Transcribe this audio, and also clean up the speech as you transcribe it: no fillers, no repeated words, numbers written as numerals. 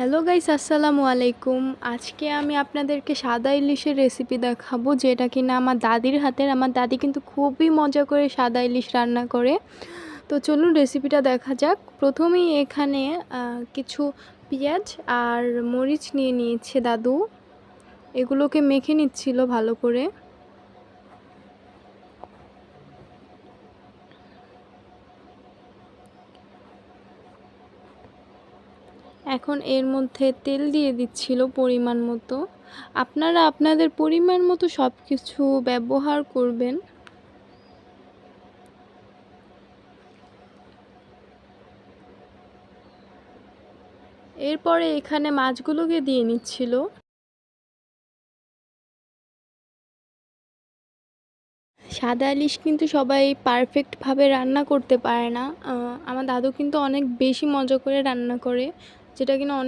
Hello guys, আসসালামু আলাইকুম। আজকে আমি আপনাদেরকে সাদা ইলিশের রেসিপি দেখাবো, যেটা কিনা আমার দাদির হাতের। আমার দাদি কিন্তু খুবই মজা করে সাদা ইলিশ রান্না করে। তো চলুন রেসিপিটা দেখা যাক। প্রথমেই এখানে কিছু পেঁয়াজ আর মরিচ নিয়ে নিয়েছে দাদু। এগুলোকে মেখে নিচ্ছিল ভালো করে। এখন এর মধ্যে তেল দিয়ে দিচ্ছিল পরিমাণ মতো। আপনারা আপনাদের পরিমাণ মতো সব কিছু ব্যবহার করবেন। এরপরে এখানে মাছগুলোকে দিয়ে নিচ্ছিল। সাদা ইলিশ কিন্তু সবাই পারফেক্টভাবে রান্না করতে পারে না। আমার দাদু কিন্তু অনেক বেশি মজা করে রান্না করে, যেটা কিনা